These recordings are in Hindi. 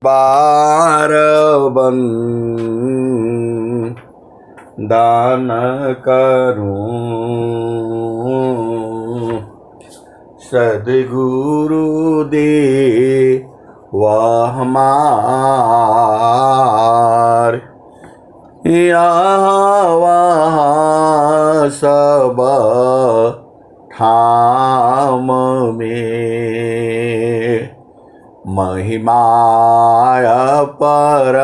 बार दान करूं सद्गुरु दे वह हमार यहाँ वहाँ सब ठाम में महिमाय परम्पार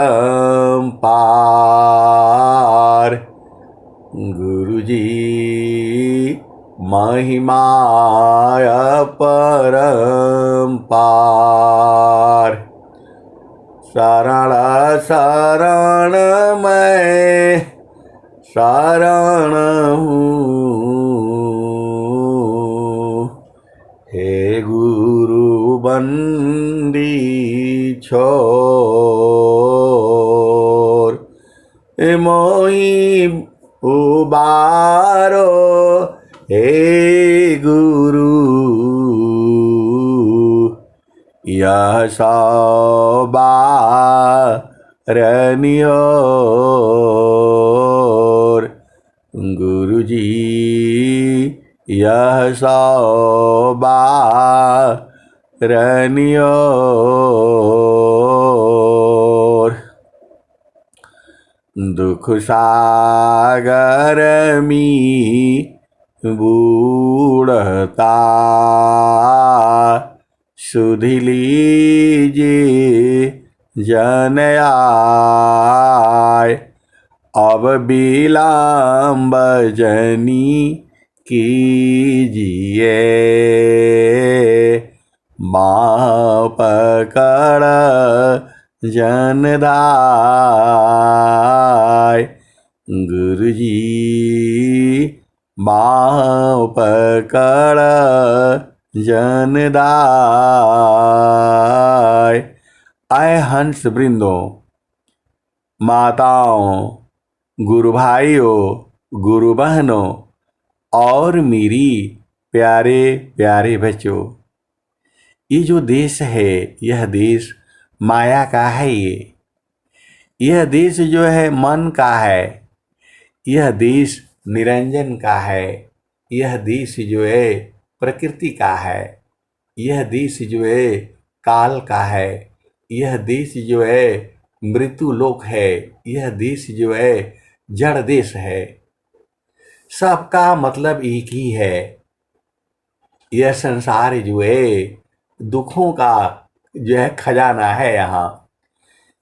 गुरुजी महिमाय परम्पार शरण शरण मैं शरण हूँ हे गुरु बंदी छोर मोहि उबारो हे गुरु यह सौबारनियोर गुरुजी यह सौबारनियोर दुख सागर में बूढ़ता सुध लीजिए जन आय अब विलंब जनी कीजिए माँ पकड़ जनदाय गुरुजी माँ पकड़ जनदाय। आए हंस वृंदों, माताओं, गुरु भाइयों, गुरु बहनों और मेरी प्यारे प्यारे बच्चों, ये जो देश है यह देश माया का है। यह देश जो है मन का है, यह देश निरंजन का है, यह देश जो है प्रकृति का है, यह देश जो है काल का है, यह देश जो है मृत्युलोक है, यह देश जो है जड़ देश है। सबका मतलब एक ही है। यह संसार जो है दुखों का जो है खजाना है। यहाँ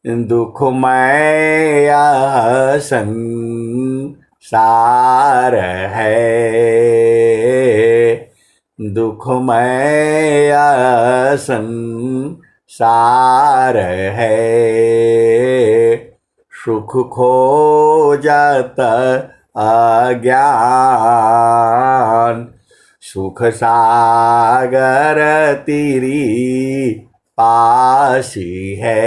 दुखमय यह संसार है, दुखमय यह संसार है, सुख खोजत अज्ञान सुख सागर तेरी पासी है,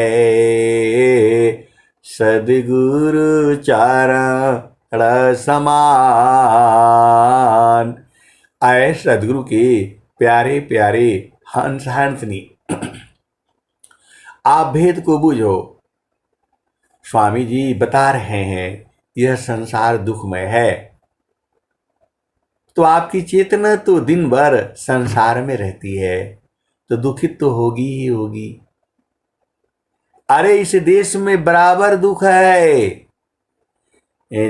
सद्गुरु चरण समान। आए सद्गुरु के प्यारे प्यारे हंस हंसनी, आप भेद को बूझो। स्वामी जी बता रहे हैं यह संसार दुखमय है, तो आपकी चेतना तो दिन भर संसार में रहती है, तो दुखित तो होगी ही होगी। अरे इस देश में बराबर दुख है।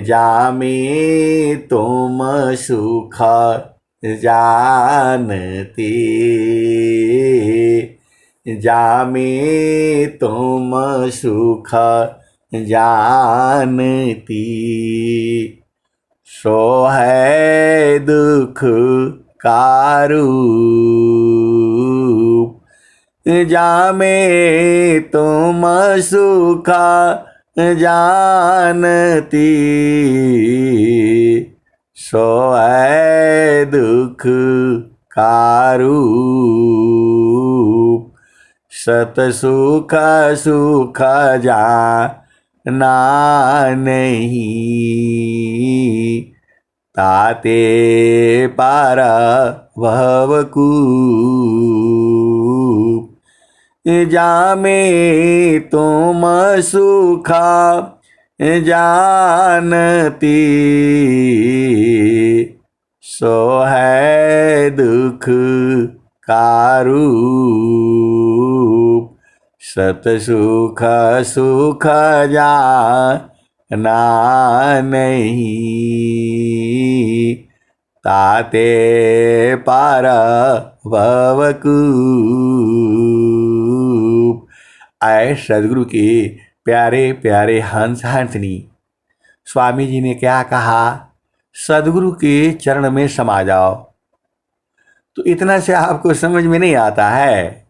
जामे तुम सुख जानते, जामे तुम सुख जानती, सो है दुख का रूप, जामे तुम सुख जानती, सो है दुख का रूप, सत सुख सुख जाना नहीं, ताते पारा भवकूप। जामे तुम सुखा जानती, सो है दुख का रूप। सत सुख सुख जाना नहीं, ताते पार भवकूप। आए सदगुरु के प्यारे प्यारे हंस हंसनी, स्वामी जी ने क्या कहा? सदगुरु के चरण में समा जाओ। तो इतना से आपको समझ में नहीं आता है?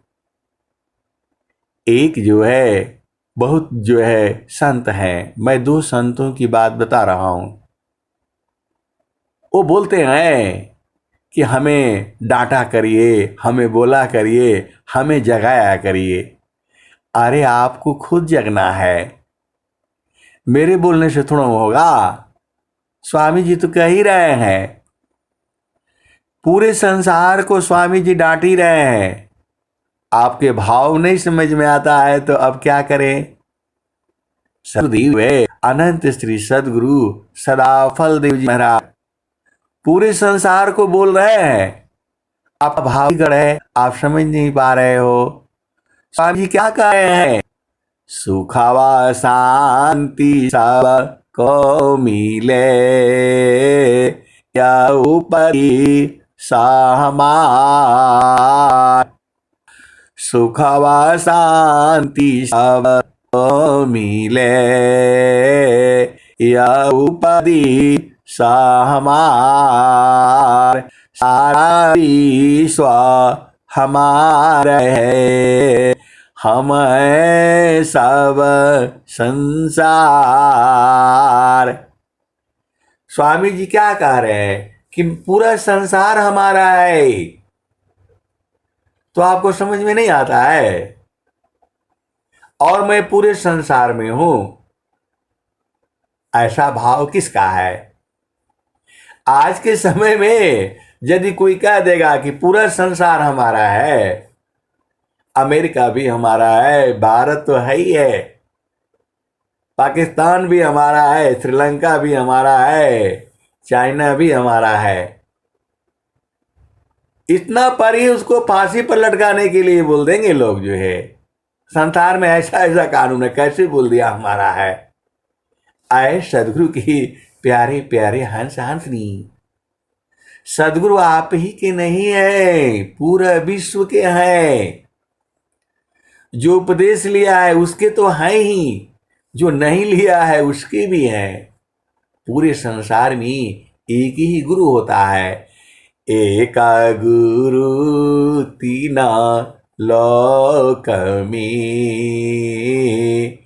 एक जो है बहुत जो है संत हैं, मैं दो संतों की बात बता रहा हूं। वो बोलते हैं कि हमें डांटा करिए, हमें बोला करिए, हमें जगाया करिए। अरे आपको खुद जगना है, मेरे बोलने से थोड़ा होगा। स्वामी जी तो कह ही रहे हैं, पूरे संसार को स्वामी जी डांट ही रहे हैं। आपके भाव नहीं समझ में आता है तो अब क्या करें? सदगुरु अनंत श्री सदगुरु सदाफल देव जी महाराज पूरे संसार को बोल रहे हैं, आप भाव गढ़ है, आप समझ नहीं पा रहे हो। स्वामी जी क्या कह रहे हैं? सुखवा शांति सब को मिले, या ऊपरी सहमार। सुखवा शांति सब को मिले, या ऊपरी सहमार। सारा विश्व हमारा है, हम हैं सब संसार। स्वामी जी क्या कह रहे हैं कि पूरा संसार हमारा है। तो आपको समझ में नहीं आता है? और मैं पूरे संसार में हूं, ऐसा भाव किसका है? आज के समय में यदि कोई कह देगा कि पूरा संसार हमारा है, अमेरिका भी हमारा है, भारत तो है ही है, पाकिस्तान भी हमारा है, श्रीलंका भी हमारा है, चाइना भी हमारा है, इतना पर ही उसको फांसी पर लटकाने के लिए बोल देंगे लोग। जो है संसार में ऐसा ऐसा कानून है, कैसे बोल दिया हमारा है। आए सदगुरु की प्यारे प्यारे हंस हंसनी, सदगुरु आप ही के नहीं है, पूरा विश्व के हैं। जो उपदेश लिया है उसके तो हैं ही, जो नहीं लिया है उसके भी हैं। पूरे संसार में एक ही गुरु होता है। एका गुरु तीना लोक में,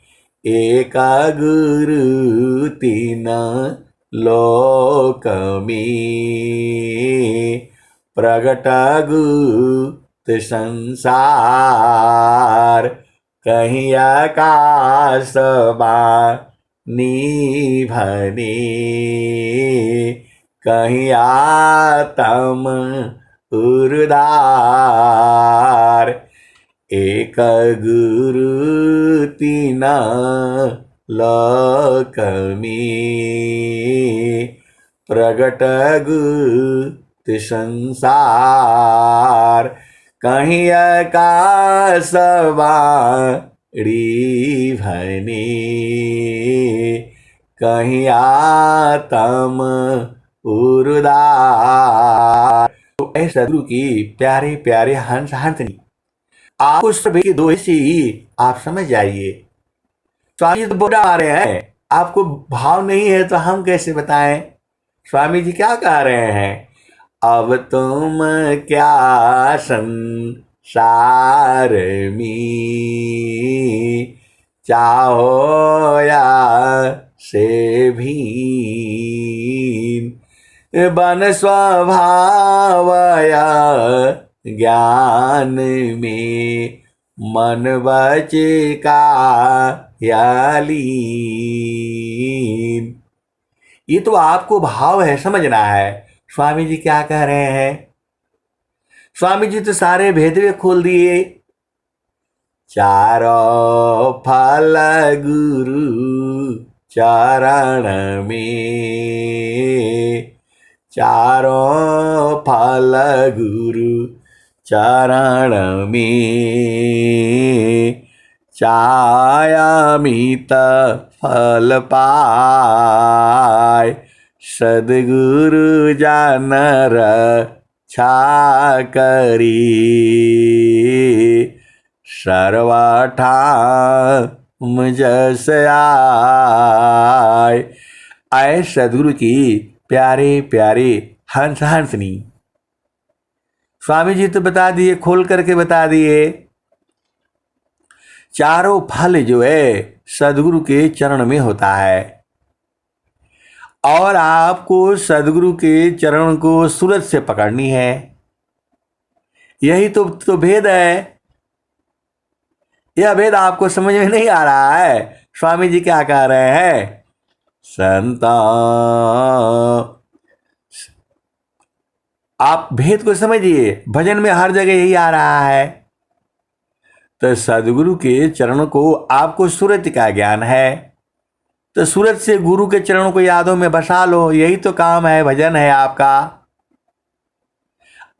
एका गुरु तीना लोक में। प्रगट गुप्त संसार, कहीं आकाश बानी भने। कहीं आत्म उर्धार, एक गुरु तीना लोक में। प्रगट गुप्त संसार, कहीं आकाश बाड़ी भने। कहीं आत्म उर्धार। तो ऐसे सदगुरु की प्यारे प्यारे हंस हंसनी, आप उस सभी के दोहे से ही आप समझ जाइए। स्वामी तो बोला रहे हैं, आपको भाव नहीं है तो हम कैसे बताएं? स्वामी जी क्या कह रहे हैं? अब तुम क्या संसार में चाहो या से भीन। बन स्वभावया ज्ञान में, मन बचे का लीन। ये तो आपको भाव है, समझना है। स्वामी जी क्या कह रहे हैं? स्वामी जी तो सारे भेदवे खोल दिए। चारों फल गुरु चरण में, चारों फल गुरु चरण में, चायामित फल पाय, सद्गुरु जन रक्षा करी, सर्वठाम जस आय। आए सद्गुरु की प्यारे प्यारे हंस हंसनी। स्वामी जी तो बता दिए, खोल करके बता दिए, चारों फल जो है सद्गुरु के चरण में होता है। और आपको सद्गुरु के चरण को सूरज से पकड़नी है। यही तो भेद है। यह भेद आपको समझ में नहीं आ रहा है। स्वामी जी क्या कह रहे हैं? संता, आप भेद को समझिए। भजन में हर जगह यही आ रहा है। तो सद्गुरु के चरण को आपको सूरज का ज्ञान है, तो सूरज से गुरु के चरणों को यादों में बसा लो। यही तो काम है, भजन है आपका।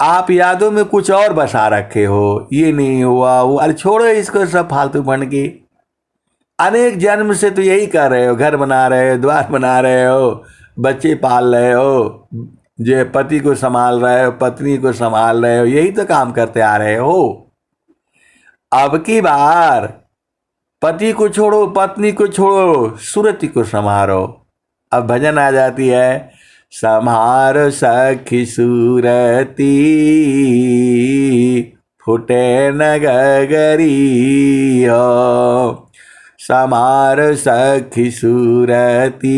आप यादों में कुछ और बसा रखे हो, ये नहीं हुआ वो, अरे छोड़ो इसको, सब फालतू बन के। अनेक जन्म से तो यही कर रहे हो, घर बना रहे हो, द्वार बना रहे हो, बच्चे पाल रहे हो, जो पति को संभाल रहे हो, पत्नी को संभाल रहे हो, यही तो काम करते आ रहे हो। अब की बार पति को छोड़ो, पत्नी को छोड़ो, सूरती को संभारो। अब भजन आ जाती है, संहार सखी सूरती फुटे न गगरी हो, संहार सखी सूरती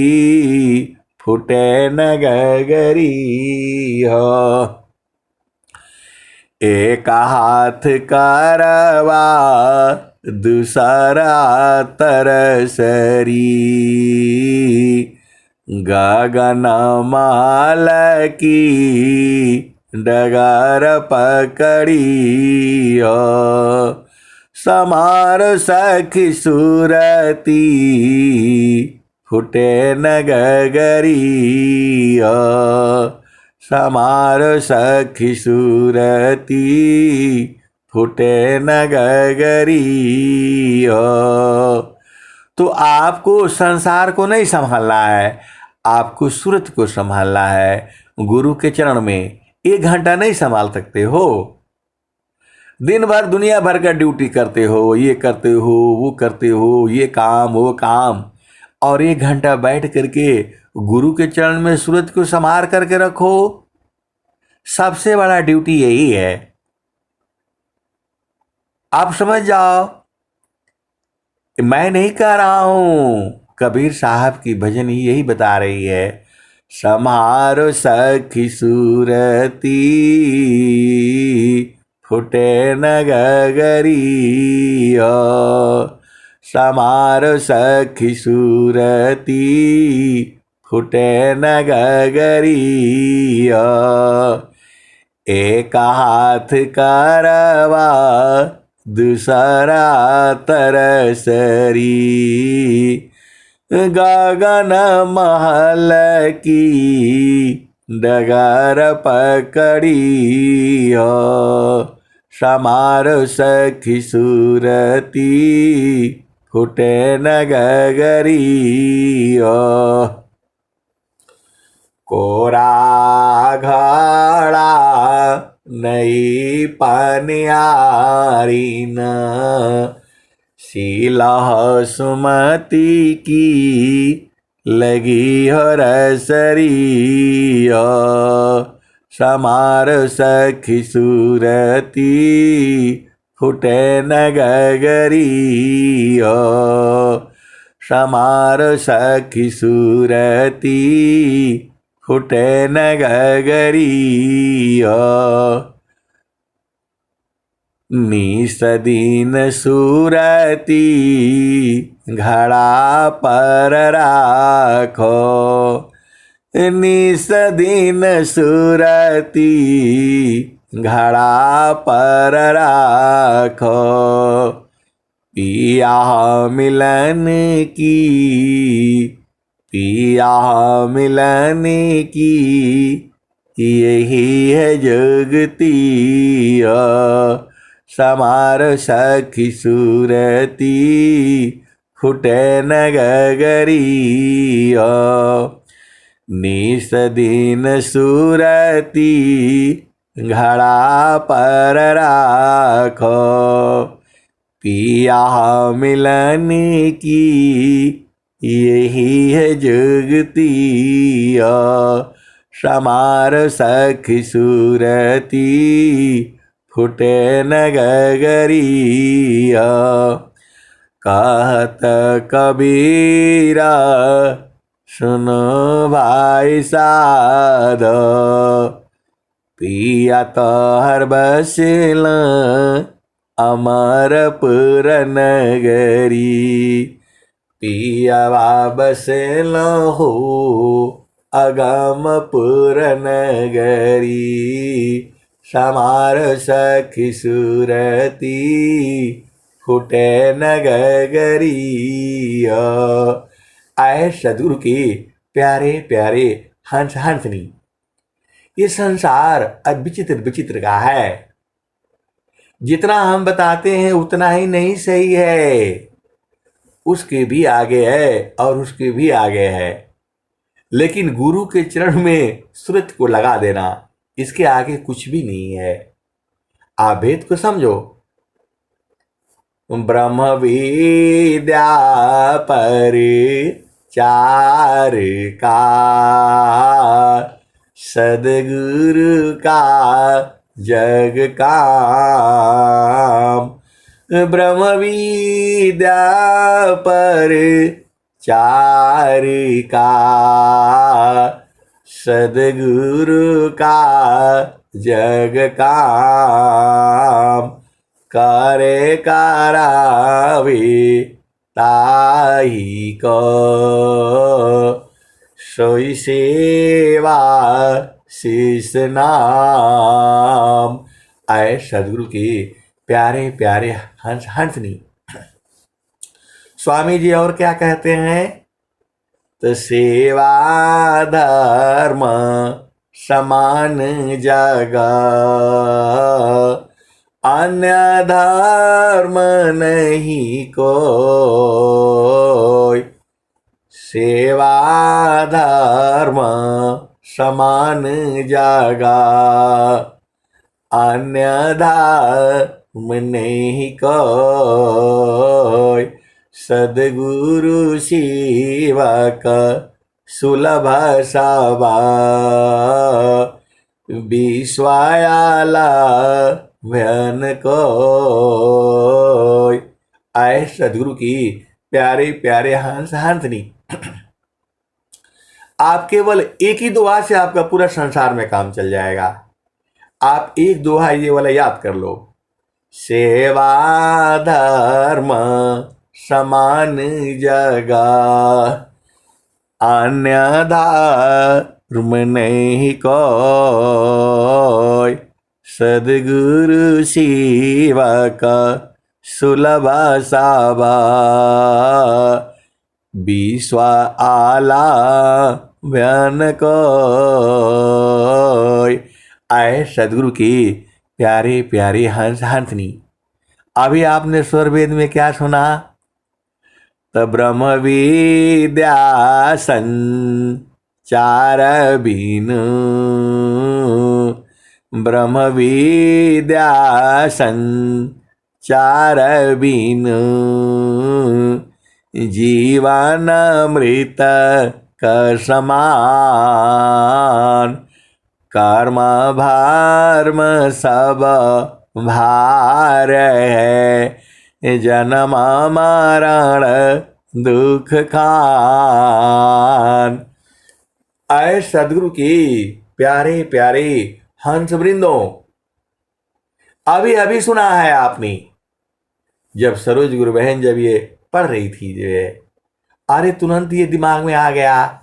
फुटे न गगरी हो। एक हाथ करवा दूसरा तरसरी, गगन माल की डगर पकड़ी हो, समार सखी सूरती फुटे न गगरी हो, समार सखी सूरती फुटे न गगरी हो। तो आपको संसार को नहीं संभालना है, आपको सूरत को संभालना है। गुरु के चरण में 1 घंटा नहीं संभाल सकते हो। दिन भर दुनिया भर का ड्यूटी करते हो, ये करते हो, वो करते हो, ये काम वो काम, और 1 घंटा बैठ करके गुरु के चरण में सूरत को संभाल करके रखो। सबसे बड़ा ड्यूटी यही है। आप समझ जाओ, मैं नहीं कह रहा हूं, कबीर साहब की भजन ही यही बता रही है। समारो सखी सूरती फुटे न गगरी हो, समारो सखी सूरती फुटे न गगरी हो। एक हाथ करवा दूसरा तरसरी, गगन महल की डगर पकड़ी हो, समार सखी सूरती फुटे न गगरी हो। कोरा घड़ा नई पनियारी न, शीलह सुमति की लगी हो रसरी हो, समार सखी सूरती फुटे न गगरी हो, समार सखी सूरती फुटे न गगरी हो। निस दिन सूरती घड़ा पर राखो, निस दिन सूरती घड़ा पर राखो, पिया मिलन की, पिया मिलन की, यही है जुगती समार सखी सूरती फुटे न गगरी निस दिन सूरती घड़ा पर राखो पिया मिलन की यही है जुगती समार सखी सूरती फुटे न गगरी कहत कबीरा सुनो भाई साधो पिया तोहर बसिल अमरपुर नगरी पियावा बसिल हो अगमपुर नगरी समार सखी सूरती फुटे न गगरी। आए सदगुरु के प्यारे प्यारे हंस हंसनी, ये संसार अब विचित्र विचित्र का है। जितना हम बताते हैं उतना ही नहीं सही है, उसके भी आगे है और उसके भी आगे है। लेकिन गुरु के चरण में सुरत को लगा देना, इसके आगे कुछ भी नहीं है। आप भेद को समझो। ब्रह्म विद्या पर चार का सदगुरु का जग काम, ब्रह्म विद्या पर चार का सदगुरु का जग काम, करे करावे ताही को सोई सेवा शीस नाम। आए सदगुरु के प्यारे प्यारे हंस हंसनी। स्वामी जी और क्या कहते हैं? तो सेवा धर्म समान जगा, अन्य धर्म नहीं कोई, सेवा धर्म समान जगा, अन्य धर्म नहीं कोई, सदगुरु सेवक सुलभ सभा, विश्वायाला भयन को। आए सदगुरु की प्यारे प्यारे हंस हंसनी। आप केवल एक ही दुआ से आपका पूरा संसार में काम चल जाएगा। आप एक दुआ ये वाला याद कर लो, सेवा धर्म समान जगा, अन्य धर्म नहीं कोई, सदगुरु सेवक सुलभ सभा, विश्व आला भयन कोई। आए सदगुरु की प्यारे प्यारे हंस हंसनी। अभी आपने स्वर वेद में क्या सुना? तो ब्रह्म विद्या संचार बिनु, ब्रह्म विद्या संचार बिनु, जीवन मृत का समान, कर्म भार्म सब भार है, जन्म मरण दुख खान। आए सदगुरु की प्यारे प्यारे हंस वृंदों, अभी अभी सुना है आपने, जब सरोज गुरु बहन जब ये पढ़ रही थी, जो है अरे तुरंत ये दिमाग में आ गया,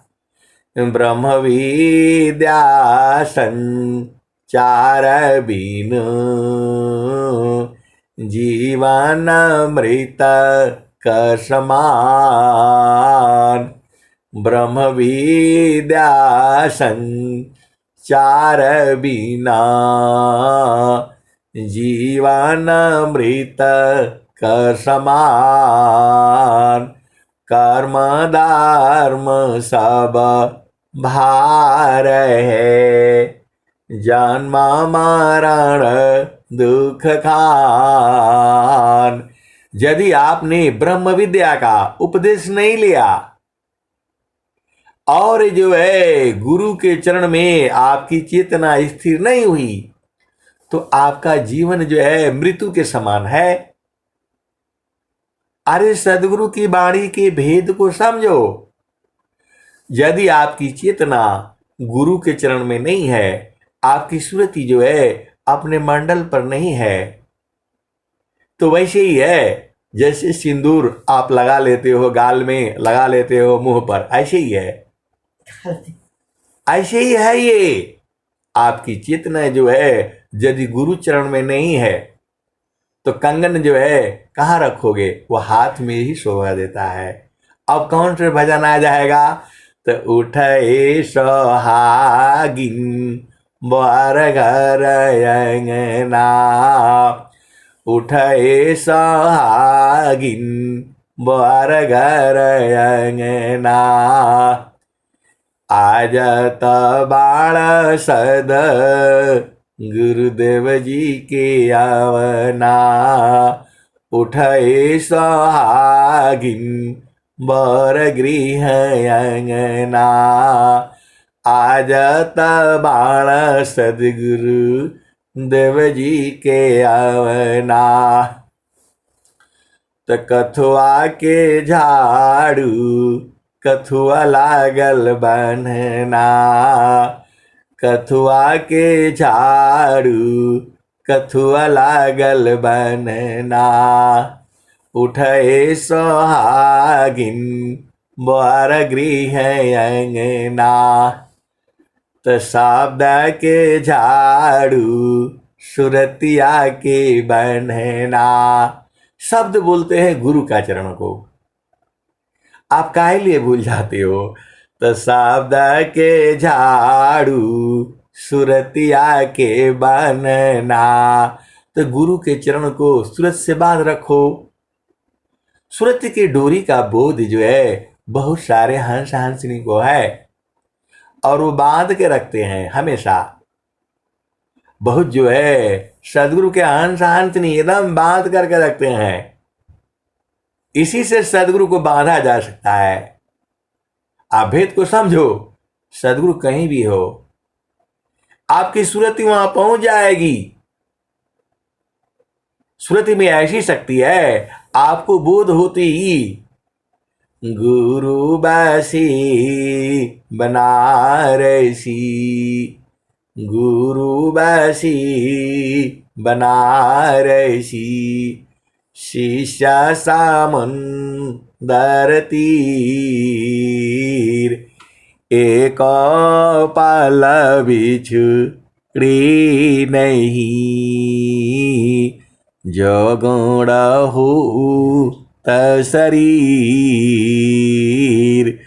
ब्रह्म विद्या संचार बिनु, जीवन मृत का समान, ब्रह्म विद्या संचार बिना, जीवन मृत का समान, कर्म धर्म सब भार है, जन्म मरण दुख खान। यदि आपने ब्रह्म विद्या का उपदेश नहीं लिया और जो है गुरु के चरण में आपकी चेतना स्थिर नहीं हुई, तो आपका जीवन जो है मृत्यु के समान है। अरे सदगुरु की वाणी के भेद को समझो। यदि आपकी चेतना गुरु के चरण में नहीं है, आपकी सुरति जो है अपने मंडल पर नहीं है, तो वैसे ही है जैसे सिंदूर आप लगा लेते हो गाल में, लगा लेते हो मुंह पर, ऐसे ही है, ऐसे ही है। ये आपकी चेतना जो है यदि गुरु चरण में नहीं है, तो कंगन जो है कहाँ रखोगे? वो हाथ में ही शोभा देता है। अब कौन से भजन आ जाएगा? तो उठे सोहागिन बर घर अंगना, उठे सोहागिन बर घर अंगना, आज बाण सद गुरुदेव जी के आवना, उठे सोहागिन बर गृह अंगना, आज बाण सदगुरु देव जी के आवना। तो कथुआ के झाड़ू कथुआ लागल बनना, कथुआ के झाड़ू कथुआ लागल बनना, उठे सोहागिन बर गृह अंगना। तो शब्द के झाड़ू सुरतिया के बनना। शब्द बोलते हैं गुरु का चरण को, आप काहे लिए भूल जाते हो? तो शब्द के झाड़ू सुरतिया के बनना। तो गुरु के चरण को सूरत से बांध रखो। सूरत की डोरी का बोध जो है बहुत सारे हंस हंसनी को है और वो बांध के रखते हैं हमेशा। बहुत जो है सदगुरु के हंस हंसनी एकदम बांध करके रखते हैं। इसी से सदगुरु को बांधा जा सकता है। आप भेद को समझो। सदगुरु कहीं भी हो, आपकी सूरत वहां पहुंच जाएगी। सूरत में ऐसी शक्ति है, आपको बोध होती ही गुरु बासी बनारसी, गुरु बासी बनारसी, शीशा सामंदर तीर, एक पाल बिछड़ी नहीं, जो गुण हो शरीर।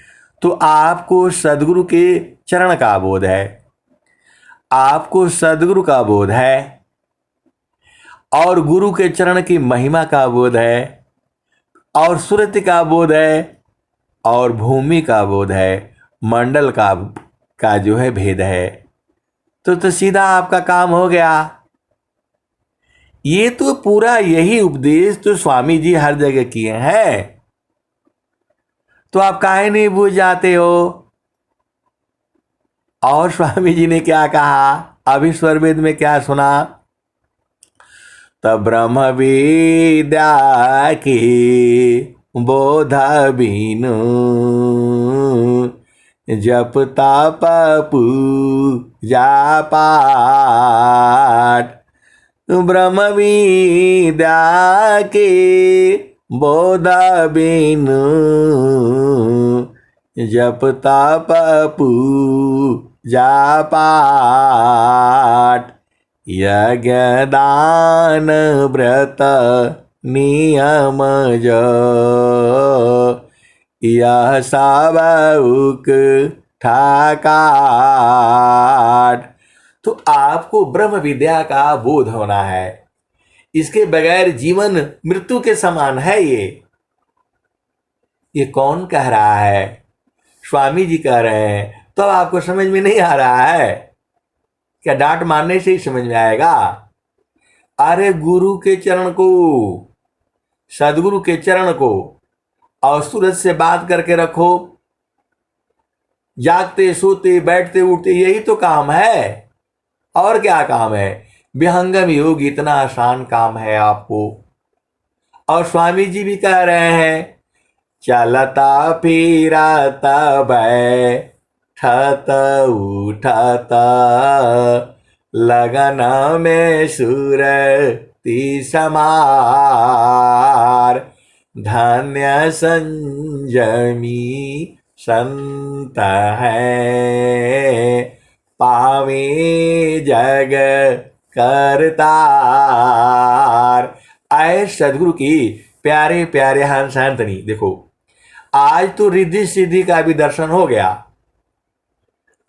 तो आपको सदगुरु के चरण का बोध है, आपको सदगुरु का बोध है और गुरु के चरण की महिमा का बोध है और सुरति का बोध है और भूमि का बोध है, मंडल का जो है भेद है। तो सीधा आपका काम हो गया। ये तो पूरा यही उपदेश तो स्वामी जी हर जगह किए हैं, तो आप काहे नहीं भूल जाते हो? और स्वामी जी ने क्या कहा? अभी स्वरवेद में क्या सुना? तब ब्रह्म विद्या की बोध बिनु, जप तप पूजा पाठ, ब्रह्म विद्या के बोध बिनु, जप तप पूजा पाठ, यज्ञ दान व्रत नियम जो यह सब उक ठाकाट। तो आपको ब्रह्म विद्या का बोध होना है। इसके बगैर जीवन मृत्यु के समान है। ये कौन कह रहा है? स्वामी जी कह रहे हैं। तो आपको समझ में नहीं आ रहा है क्या? डांट मारने से ही समझ में आएगा। अरे गुरु के चरण को, सदगुरु के चरण को और सूरज से बात करके रखो। जागते सोते बैठते उठते यही तो काम है। और क्या काम है? विहंगम योग इतना आसान काम है आपको। और स्वामी जी भी कह रहे हैं, चलता फिरता बैठत उठत लगन में सुरति समार। धन्य संयमी संत है पावे जग करतार। आए सदगुरु की प्यारे प्यारे हंस हंतनी। देखो आज तो रिद्धि सिद्धि का भी दर्शन हो गया।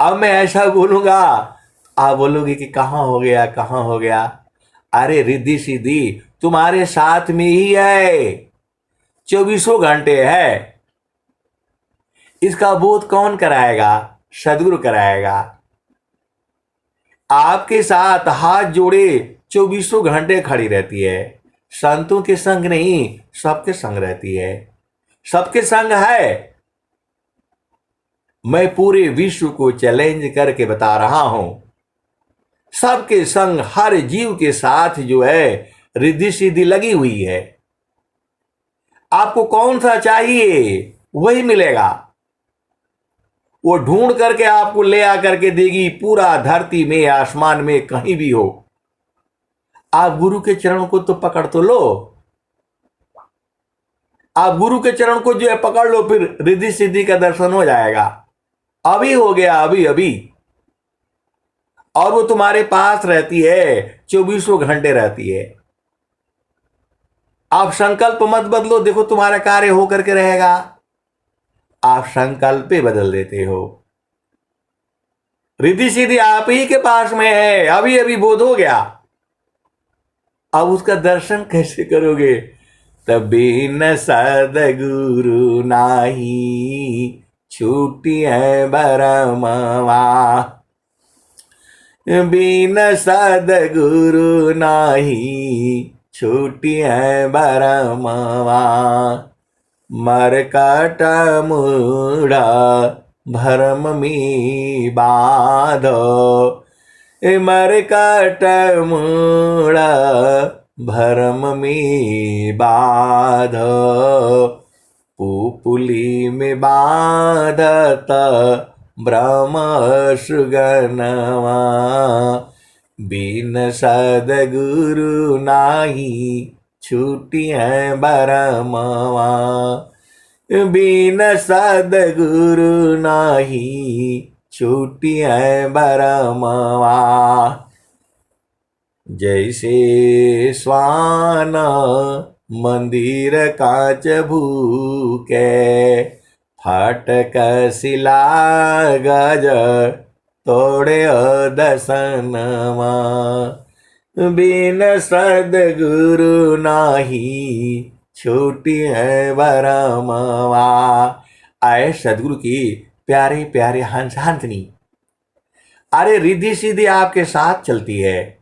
अब मैं ऐसा बोलूंगा, आप बोलोगे कि कहां हो गया, कहां हो गया? अरे रिद्धि सिद्धि तुम्हारे साथ में ही है, 24 घंटे है। इसका बोध कौन कराएगा? सदगुरु कराएगा। आपके साथ हाथ जोड़े 24 घंटे खड़ी रहती है। संतों के संग नहीं, सबके संग रहती है। सबके संग है। मैं पूरे विश्व को चैलेंज करके बता रहा हूं, सबके संग हर जीव के साथ जो है रिद्धि सिद्धि लगी हुई है। आपको कौन सा चाहिए वही मिलेगा। वो ढूंढ करके आपको ले आकर के देगी, पूरा धरती में आसमान में कहीं भी हो। आप गुरु के चरण को तो पकड़ तो लो। आप गुरु के चरण को जो है पकड़ लो, फिर रिद्धि सिद्धि का दर्शन हो जाएगा। अभी हो गया, अभी अभी। और वो तुम्हारे पास रहती है, 24 घंटे रहती है। आप संकल्प मत बदलो, देखो तुम्हारा कार्य होकर के रहेगा। आप संकल्प बदल देते हो। रिद्धि सिद्धि आप ही के पास में है, अभी अभी बोध हो गया। अब उसका दर्शन कैसे करोगे? तभी न सदगुरु नाही छूटी है बरमवा। बिन सदगुरु नाही छूटी है बरमवा। मरकट मूढ़ा भरम में बाधो। मरकट मूढ़ा भरम में बाधो। पुपुली में बाधत ब्रह्म सुगनवा। बिन सदगुरु नाही छूटी है बरमवा। बिन सदगुरु नाही छूटी है बरमवा। जैसे स्वान मंदिर कांच भूके। फाटक शिला गज तोड़े दसनवा। बिन सदगुरु नाही छूटी है बरमवा। आए सदगुरु की प्यारे प्यारे हंस हंसनी। अरे रिद्धि सिद्धि आपके साथ चलती है,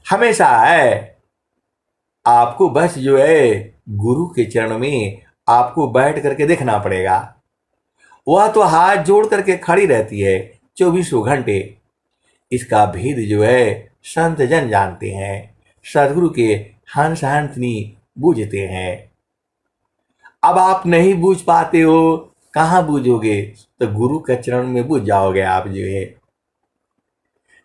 हमेशा है। आपको बस जो है गुरु के चरण में आपको बैठ करके देखना पड़ेगा। वह तो हाथ जोड़ करके खड़ी रहती है 24 घंटे। इसका भेद जो है संत जन जानते हैं, सदगुरु के हंस हंसनी बूझते हैं। अब आप नहीं बूझ पाते हो, कहां बूझोगे? तो गुरु के चरण में बूझ जाओगे आप जो है।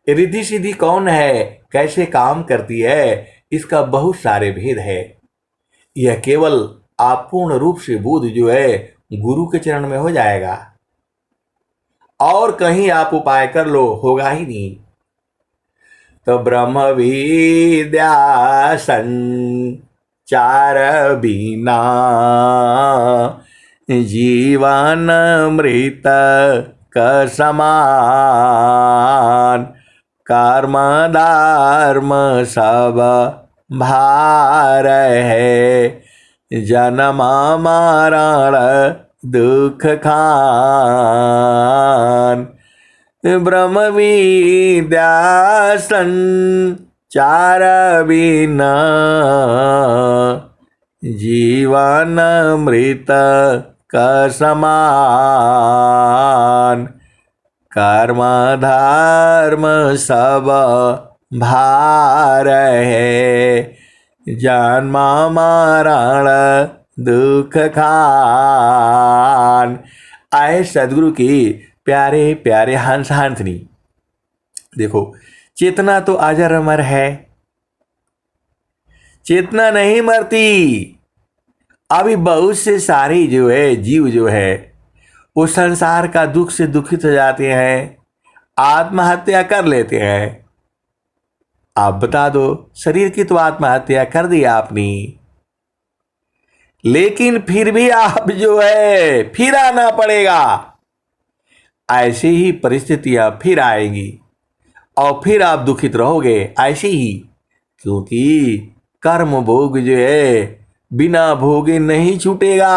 रिद्धि सिद्धि कौन है, कैसे काम करती है, इसका बहुत सारे भेद है। यह केवल आप पूर्ण रूप से बोध जो है गुरु के चरण में हो जाएगा। और कहीं आप उपाय कर लो, होगा ही नहीं। तो ब्रह्म विद्या संचार बिना जीवन मृत का समान। कर्म धर्म सब भार है, जन्म मरण दुख खान। ब्रह्म विद्या संचार बिना जीवन मृत का समान। कर्म धर्म सब भार है, जन्म मरण दुख खान। आए सदगुरु की प्यारे प्यारे हंस हंसनी। देखो, चेतना तो अजर अमर है, चेतना नहीं मरती। अभी बहुत से सारे जो है जीव जो है वो संसार का दुख से दुखित हो जाते हैं, आत्महत्या कर लेते हैं। आप बता दो, शरीर की तो आत्महत्या कर दी आपने, लेकिन फिर भी आप जो है फिर आना पड़ेगा। ऐसे ही परिस्थितियां फिर आएंगी और फिर आप दुखित रहोगे ऐसे ही, क्योंकि कर्म भोग जो है बिना भोगे नहीं छूटेगा।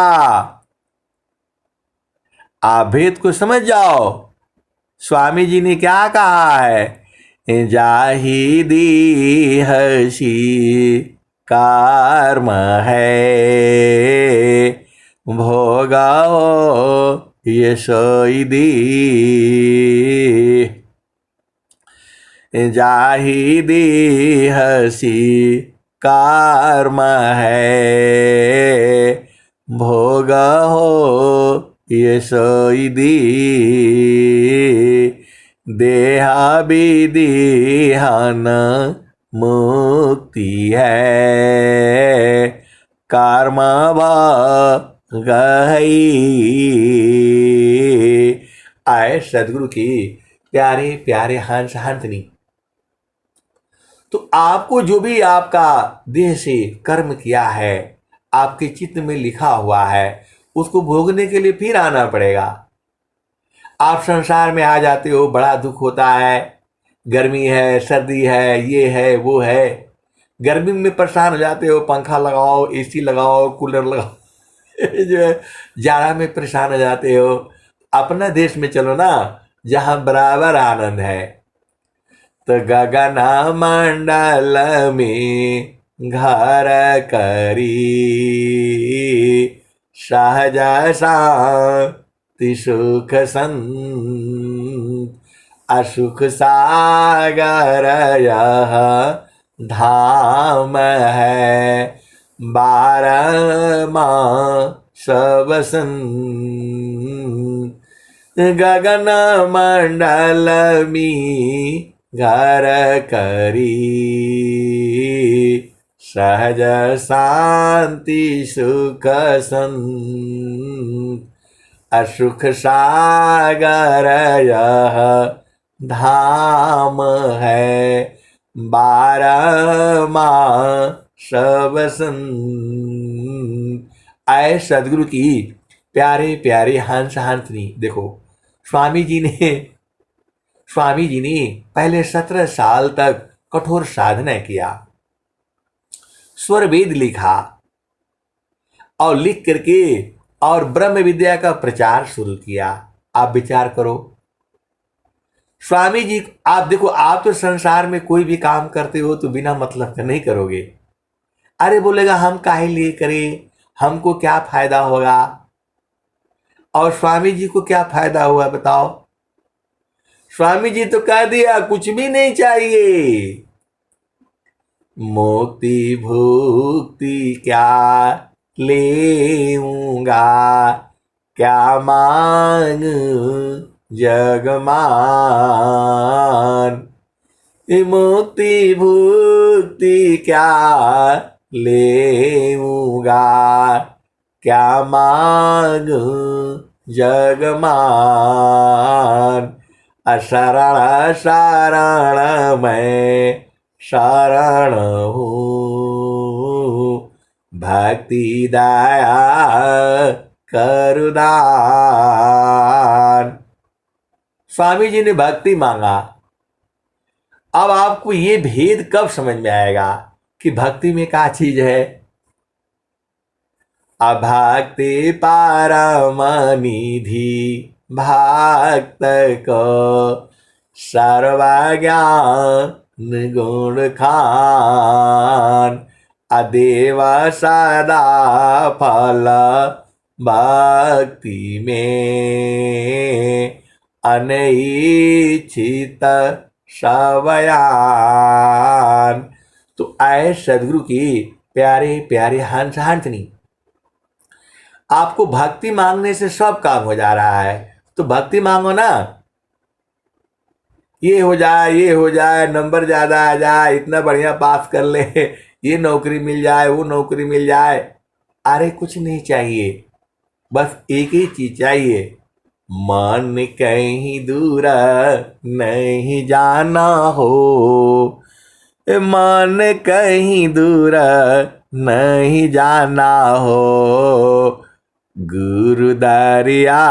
आप भेद को समझ जाओ। स्वामी जी ने क्या कहा है, जाहिदी हसी कर्म है, भोगाओ यशोदी। जाहिदी हसी कर्म है, भोग हो यशोदी। देहा विदिहन मुक्ति है, कर्म गई। आए सदगुरु की प्यारे प्यारे हंस हंसनी। तो आपको जो भी आपका देह से कर्म किया है, आपके चित्त में लिखा हुआ है, उसको भोगने के लिए फिर आना पड़ेगा। आप संसार में आ जाते हो, बड़ा दुख होता है, गर्मी है, सर्दी है, ये है वो है। गर्मी में परेशान हो जाते हो, पंखा लगाओ, एसी लगाओ, कूलर लगाओ जो है जाड़ा में परेशान हो जाते हो। अपना देश में चलो ना, जहां बराबर आनंद है। तो गगन मंडल में घर करी, सहज शांति सुख संत। असुख सागर यह धाम है, बारह मास बसंत। गगन मंडल में घर करी, सहज शांति सुख संत। असुख सागर यह धाम है, बारह मास बसंत। आए सदगुरु की प्यारे प्यारे हंस हंसनी। देखो, स्वामी जी ने पहले 17 साल तक कठोर साधना किया, स्वर वेद लिखा और लिख करके और ब्रह्म विद्या का प्रचार शुरू किया। आप विचार करो, स्वामी जी, आप देखो, आप तो संसार में कोई भी काम करते हो तो बिना मतलब का नहीं करोगे। अरे बोलेगा हम काहे लिए करें, हमको क्या फायदा होगा। और स्वामी जी को क्या फायदा हुआ बताओ। स्वामी जी तो कह दिया कुछ भी नहीं चाहिए, मुक्ति भुक्ति क्या लेऊंगा, क्या मांग जगमान। मुक्ति भुक्ति क्या लेऊंगा, क्या मांग जगमान। अशरण शरण मैं शरण हूँ, भक्ति दया करुदान। स्वामी जी ने भक्ति मांगा। अब आपको ये भेद कब समझ में आएगा कि भक्ति में क्या चीज है? अभक्ति परम निधि भक्त को सर्वज्ञान गुण खान, अदेव सदा फल भक्ति में अनैच्छित सवयान। तो आए सदगुरु की प्यारे प्यारे हंस हंसनी, आपको भक्ति मांगने से सब काम हो जा रहा है। तो भक्ति मांगो ना, ये हो जाए, ये हो जाए, नंबर ज्यादा आ जाए, इतना बढ़िया पास कर ले, ये नौकरी मिल जाए, वो नौकरी मिल जाए। अरे कुछ नहीं चाहिए, बस एक ही चीज चाहिए, मन कहीं दूर नहीं जाना हो, मन कहीं दूर नहीं जाना हो, गुरु दरिया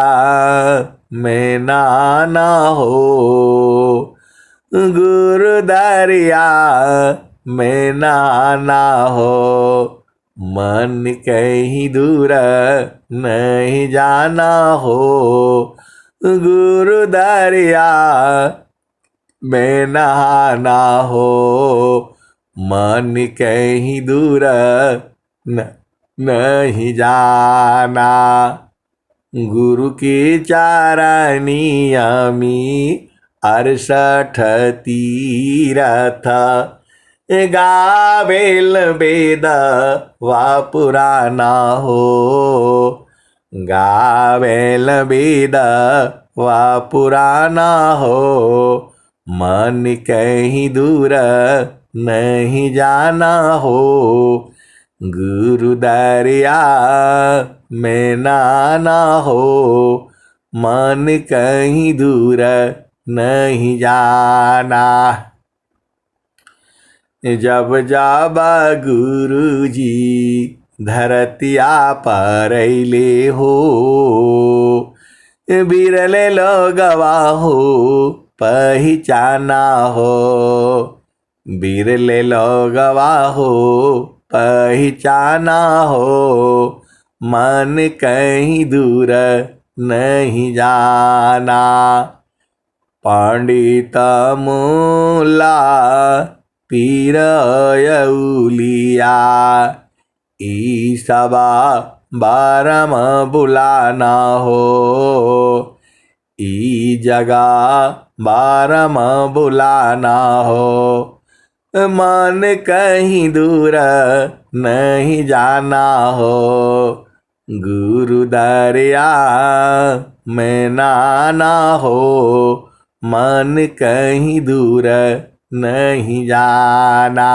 में नाना हो, गुरु दरिया में नाना हो, मन कहीं दूर नहीं जाना हो, गुरु दरिया में नहाना हो, मन कहीं दूर नहीं जाना। गुरु की चारणिया में 68 तीरथ, गावेल वेद वा पुराना हो, गावेल वेद वा पुराना हो, मन कहीं दूर नहीं जाना हो, गुरु दरिया में नाना हो, मन कहीं दूर नहीं जाना। जब जाबा गुरु जी धरतिया पर ले हो, बिरले लोगवा हो पहचाना हो, बिरले लोगवा हो पहचाना हो, मन कहीं दूर नहीं जाना। पंडित मूला पीर यौलिया, ई सबा बारम बुलाना हो, ई जगह बारम बुलाना हो, मन कहीं दूर नहीं जाना हो, गुरु दरिया में नाना हो, मन कहीं दूर नहीं जाना।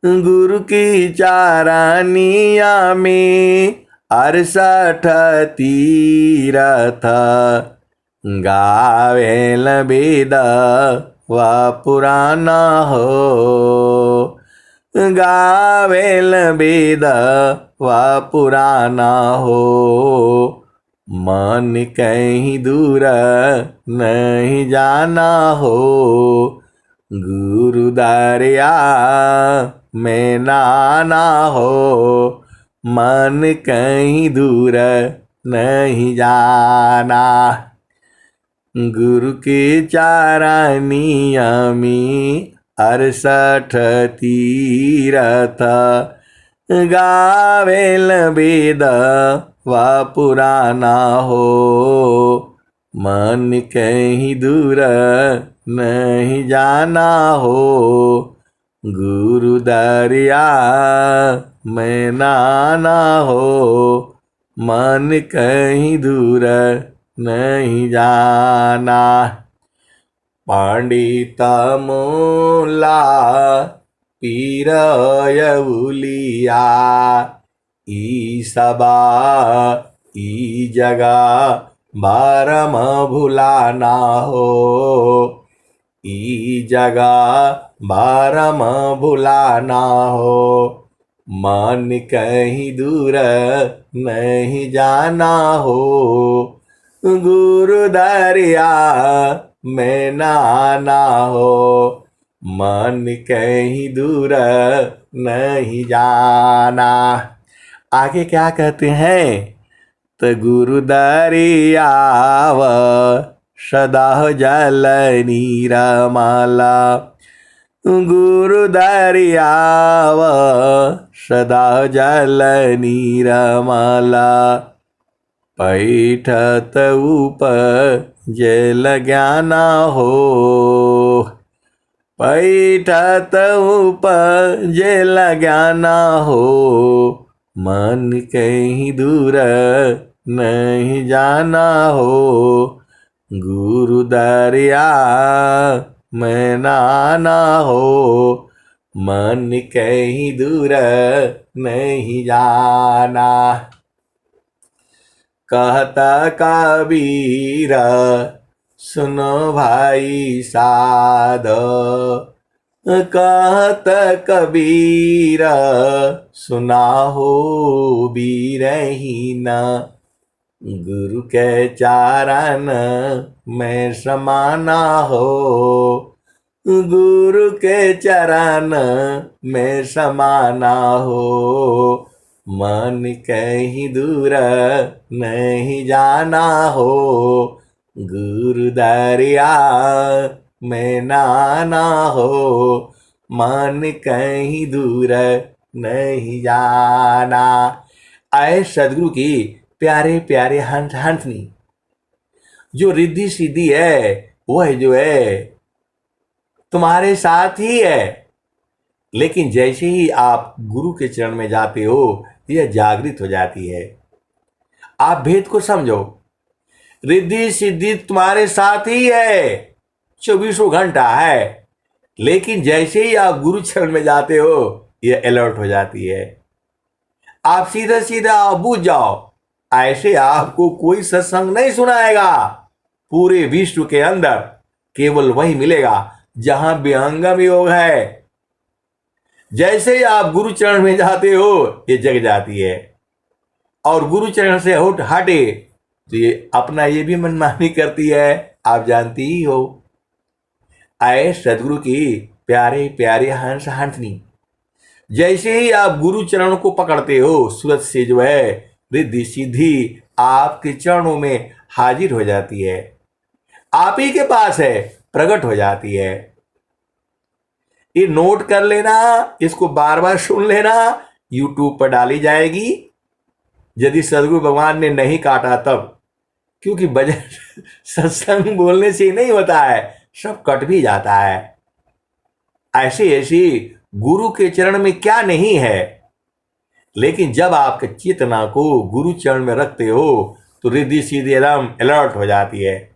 गुरु की चारानिया में 68 तीरथ, गावेल वेद वा पुराना हो, गावेल वेद वा पुराना हो, मन कहीं दूर नहीं जाना हो, गुरु दरिया में नाना हो, मन कहीं दूर नहीं जाना। गुरु के चारानिया में 68 तीरथ, गावेल वेद वा पुराना हो, मन कहीं दूर नहीं जाना हो, गुरु दरिया में नाना हो, मन कहीं दूर नहीं जाना। पंडित मूला पीर यौलिया, ई सबा ई जगह बारम भुलाना हो, ई जगह बारम भुलाना हो, मन कहीं दूर नहीं जाना हो, गुरु दरिया में नहाना हो, मन कहीं दूर नहीं जाना। आगे क्या कहते हैं? तो गुरु दरियाव सदा जल नीरमाला, गुरु दरियाव सदा जल नीरमाला, पैठत उपजल ज्ञाना हो, पैठत उपजल ज्ञाना हो, मन कहीं दूर नहीं जाना हो, गुरु दरिया में नहाना हो, मन कहीं दूर नहीं जाना। कहता कबीर सुनो भाई साध, कहत कबीर सुना हो बीरहीन, गुरु के चरण में समाना हो, गुरु के चरण में समाना हो, मन कहीं दूर नहीं जाना हो, गुरु दरिया में नहाना हो, मन कहीं दूर नहीं जाना। आए सदगुरु की प्यारे प्यारे हंस हंसनी, जो रिद्धि सिद्धि है वह जो है तुम्हारे साथ ही है, लेकिन जैसे ही आप गुरु के चरण में जाते हो यह जागृत हो जाती है। आप भेद को समझो, रिद्धि सिद्धि तुम्हारे साथ ही है, 24 घंटा है, लेकिन जैसे ही आप गुरु चरण में जाते हो यह अलर्ट हो जाती है। आप सीधा सीधा आप बूझ जाओ, ऐसे आपको कोई सत्संग नहीं सुनाएगा। पूरे विश्व के अंदर केवल वही मिलेगा जहां विहंगम योग है। जैसे ही आप गुरु चरण में जाते हो ये जग जाती है, और गुरु चरण से हटे तो ये अपना ये भी मनमानी करती है, आप जानती ही हो। आए सदगुरु की प्यारे प्यारे हंस हंसनी, जैसे ही आप गुरु चरण को पकड़ते हो सूरत से जो है रिद्धि सिद्धि आपके चरणों में हाजिर हो जाती है, आप ही के पास है, प्रकट हो जाती है। ये नोट कर लेना, इसको बार बार सुन लेना, यूट्यूब पर डाली जाएगी यदि सदगुरु भगवान ने नहीं काटा तब, क्योंकि भजन सत्संग बोलने से नहीं होता है, सब कट भी जाता है। ऐसी ऐसी गुरु के चरण में क्या नहीं है, लेकिन जब आपके चेतना को गुरु चरण में रखते हो तो रिद्धि सीधी एकदम अलर्ट हो जाती है,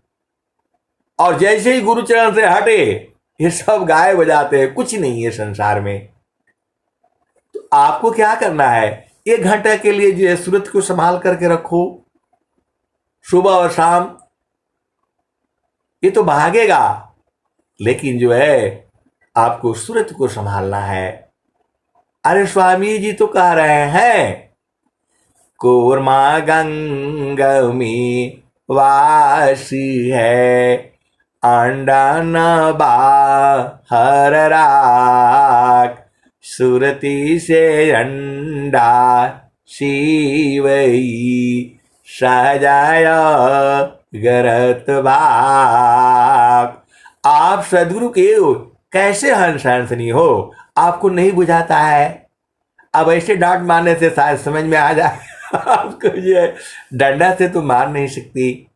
और जैसे ही गुरु चरण से हटे ये सब गायब हो जाते हैं, कुछ नहीं है संसार में। तो आपको क्या करना है, 1 घंटा के लिए जो है सूरत को संभाल करके रखो, सुबह और शाम। ये तो भागेगा, लेकिन जो है आपको सूरत को संभालना है। अरे स्वामी जी तो कह रहे हैं, कूर्मा गंगा में वासी है, अंडा न बाहर राख, सुरती से अंडा शिवई सजाया गरत बाप। आप सदगुरु के कैसे हंस हंसनी हो, आपको नहीं बुझाता है। अब ऐसे डांट मारने से शायद समझ में आ जाए आपको, ये डंडा से तो मार नहीं सकती।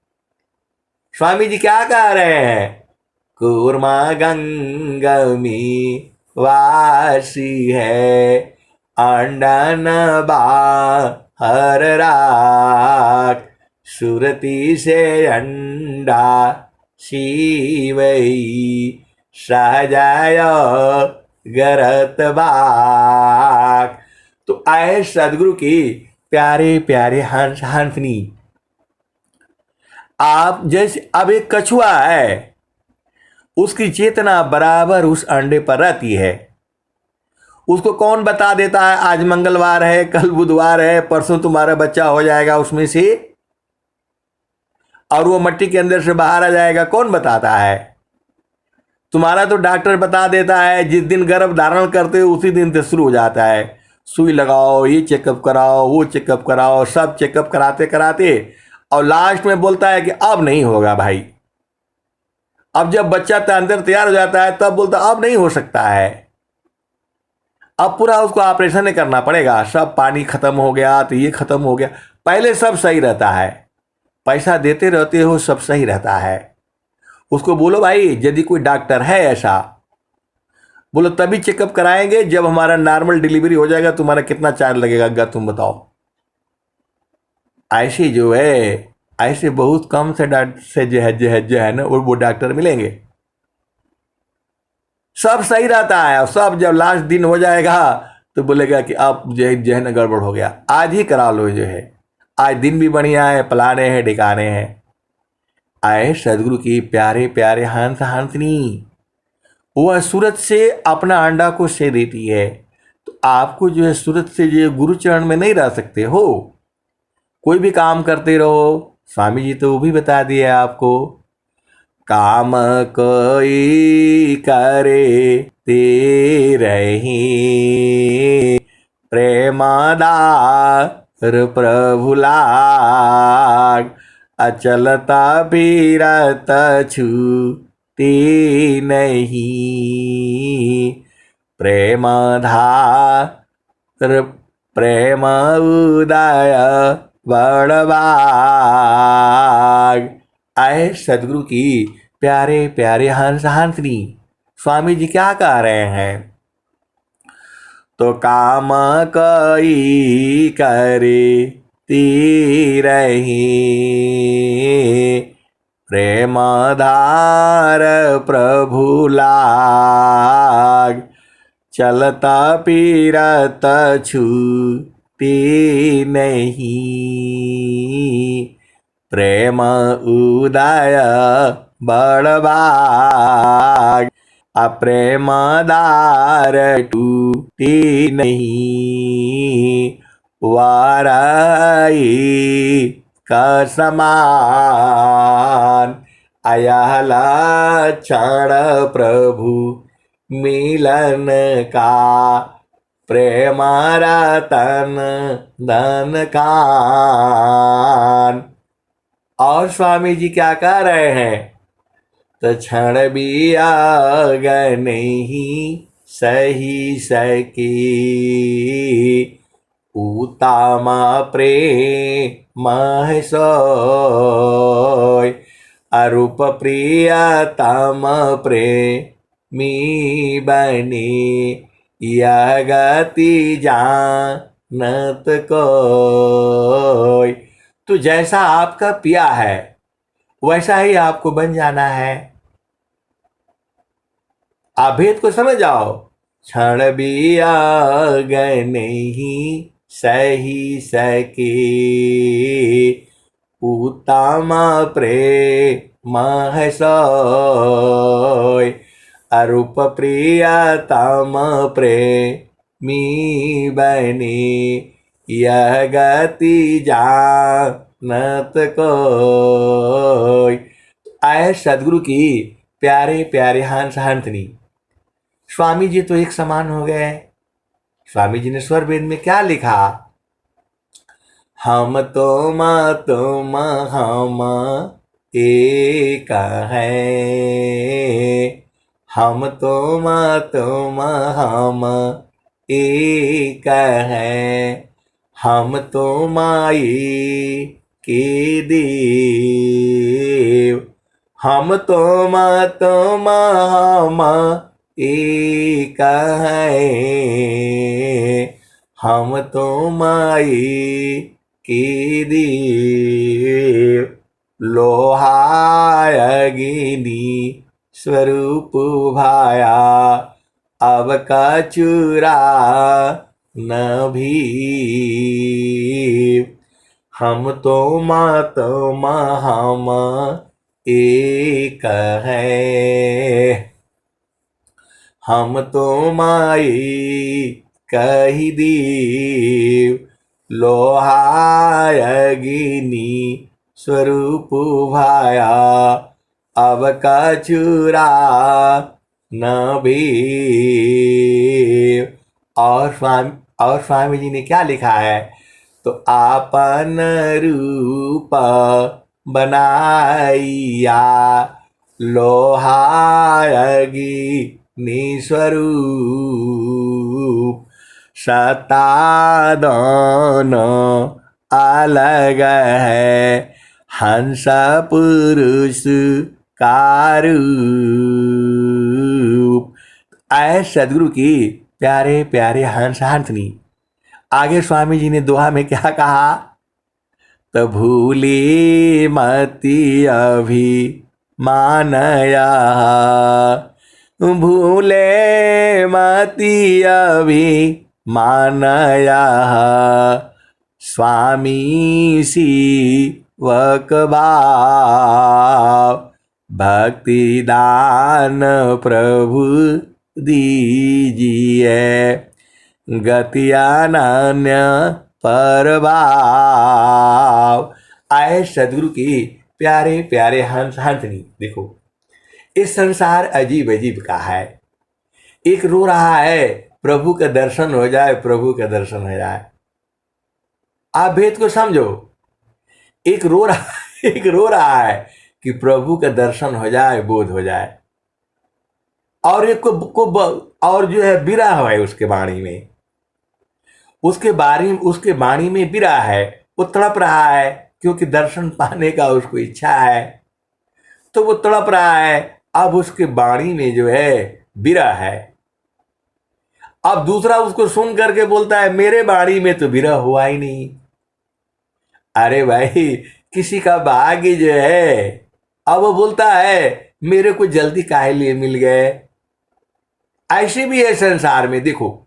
स्वामी जी क्या कह रहे हैं, कूर्मा गंगा में वासी है, अंडा न बाहर राख, सुरती से अंडा शिवई सजाया गरत बाक। तो आए सदगुरु की प्यारे प्यारे हंस हंसनी, आप जैसे अब एक कछुआ है, उसकी चेतना बराबर उस अंडे पर रहती है। उसको कौन बता देता है आज मंगलवार है, कल बुधवार है, परसों तुम्हारा बच्चा हो जाएगा उसमें से और वो मट्टी के अंदर से बाहर आ जाएगा? कौन बताता है? तुम्हारा तो डॉक्टर बता देता है, जिस दिन गर्भ धारण करते हो उसी दिन से शुरू हो जाता है। सुई लगाओ, ये चेकअप कराओ, वो चेकअप कराओ, सब चेकअप कराते कराते और लास्ट में बोलता है कि अब नहीं होगा भाई। अब जब बच्चा अंदर तैयार हो जाता है तब बोलता अब नहीं हो सकता है, अब पूरा उसको ऑपरेशन ही करना पड़ेगा। सब पानी खत्म हो गया तो ये खत्म हो गया। पहले सब सही रहता है, पैसा देते रहते हो, सब सही रहता है। उसको बोलो भाई यदि कोई डॉक्टर है ऐसा, बोलो तभी चेकअप कराएंगे जब हमारा नॉर्मल डिलीवरी हो जाएगा। तुम्हारा कितना चार्ज लगेगा तुम बताओ? ऐसे जो है, ऐसे बहुत कम से डॉक्टर से जो है ना वो डॉक्टर मिलेंगे। सब सही रहता है और सब जब लास्ट दिन हो जाएगा तो बोलेगा कि अब जो है ना गड़बड़ हो गया, आज ही करा लो। जो है आज दिन भी बढ़िया है, पलाने हैं ढिकाने हैं। आए सदगुरु की प्यारे प्यारे हंस हंसनी, वह सूरज से अपना अंडा को से देती है। तो आपको जो है सूरज से जो गुरु चरण में नहीं रह सकते हो, कोई भी काम करते रहो। स्वामी जी तो वो भी बता दिए आपको, काम कोई करे ते रही, प्रेमदार प्रभु लाग, अचलता फिरत छूती नहीं, प्रेमधार प्रेम उदय बड़बाग। आए सदगुरु की प्यारे प्यारे हंस हंसनी, स्वामी जी क्या कह रहे हैं? तो काम कई करे तीरही, प्रेमधार प्रभु लाग, चलता फिरत छूती नहीं, प्रेम उदय बड़बाग, अप्रेमदार टूटी नहीं, वाराई का समान, अयहला क्षण प्रभु मिलन का, प्रेम रतन धन कान। और स्वामी जी क्या कह रहे हैं? तो क्षण भी आग नहीं सही सकी, उतामा प्रेम सोय, अरूप प्रियतम प्रेमी बने, यह गति जानत कोय। तो जैसा आपका पिया है वैसा ही आपको बन जाना है। आप भेद को समझ जाओ। क्षण भी आग नहीं सही सके, उत्तम प्रेम सोय, अरूप प्रियतम प्रेमी बने, यह गति जानत कोय। आए सदगुरु की प्यारे प्यारे हंस हंसनी, स्वामी जी तो एक समान हो गए। स्वामी जी ने स्वर वेद में क्या लिखा? हम तुम हम एक हैं, हम तुम हम एक हैं, हम तुम्हारी के देव, हम तुम हम एक हैं, हम तुम्हारी के देव, लोहा अग्नि स्वरूप भाया, अब का चूरा न भी, हम तो हम एक है, हम तो माई कही दीव, लोहाय अग्नि स्वरूप भाया, अब कचुरा न भी। और स्वामी जी ने क्या लिखा है, तो आपन रूप बनाइया, लोहारगी स्वरूप, सतादन अलग है, हंस पुरुष का रूप। आए सदगुरु की प्यारे प्यारे हंस हंसनी। आगे स्वामी जी ने दोहा में क्या कहा, तो भूली मति अभी मानया, भूले मति अभी मानया, स्वामी शिवक भाव, भक्ति दान प्रभु दीजिए, गति अनन्य परभाव। आए सदगुरु की प्यारे प्यारे हंस हंसनी। देखो इस संसार अजीब अजीब का है। एक रो रहा है प्रभु का दर्शन हो जाए, प्रभु का दर्शन हो जाए। आप भेद को समझो। एक रो रहा है कि प्रभु का दर्शन हो जाए, बोध हो जाए। और एक और जो है विरह है उसके वाणी में, उसके वाणी में विरह है। वो तड़प रहा है क्योंकि दर्शन पाने का उसको इच्छा है, तो वो तड़प रहा है। अब उसके वाणी में जो है विरह है। अब दूसरा उसको सुन करके बोलता है मेरे वाणी में तो विरह हुआ ही नहीं। अरे भाई, किसी का भाग्य जो है। अब वो बोलता है मेरे को जल्दी काहे लिए मिल गए। ऐसे भी है संसार में। देखो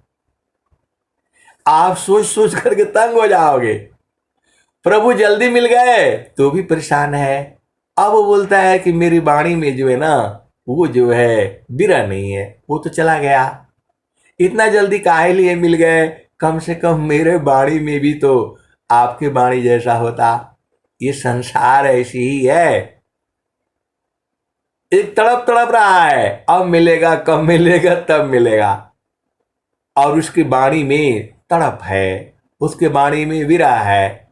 आप सोच सोच करके तंग हो जाओगे। प्रभु जल्दी मिल गए तो भी परेशान है। अब वो बोलता है कि मेरी वाणी में जो है ना, वो जो है विरह नहीं है, वो तो चला गया। इतना जल्दी काहे लिए मिल गए, कम से कम मेरे वाणी में भी तो आपके वाणी जैसा होता। ये संसार ऐसी ही है। एक तड़प तड़प रहा है, अब मिलेगा, कब मिलेगा, तब मिलेगा। और उसकी वाणी में तड़प है, उसके वाणी में विरह है,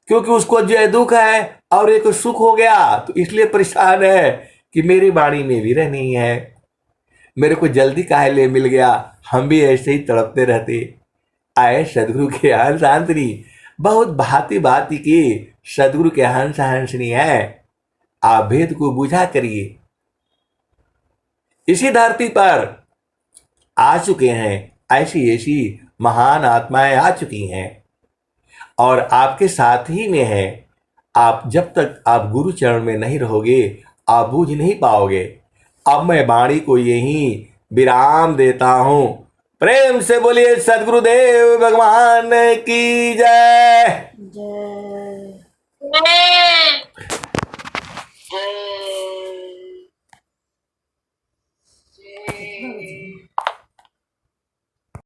क्योंकि उसको जो है दुख है और एक सुख हो गया, तो इसलिए परेशान है कि मेरी वाणी में विरह नहीं है, मेरे को जल्दी काहे ले मिल गया। हम भी ऐसे ही तड़पते रहते। आए सदगुरु के हंस हंसनी। बहुत भांति भांति की सदगुरु के हंस हंसनी है। आप भेद को बुझा करिए। इसी धरती पर आ चुके हैं ऐसी ऐसी महान आत्माएं आ चुकी हैं और आपके साथ ही में है। आप जब तक आप गुरु चरण में नहीं रहोगे आप बूझ नहीं पाओगे। अब मैं वाणी को यहीं विराम देता हूं। प्रेम से बोलिए सदगुरुदेव भगवान की जय। जय।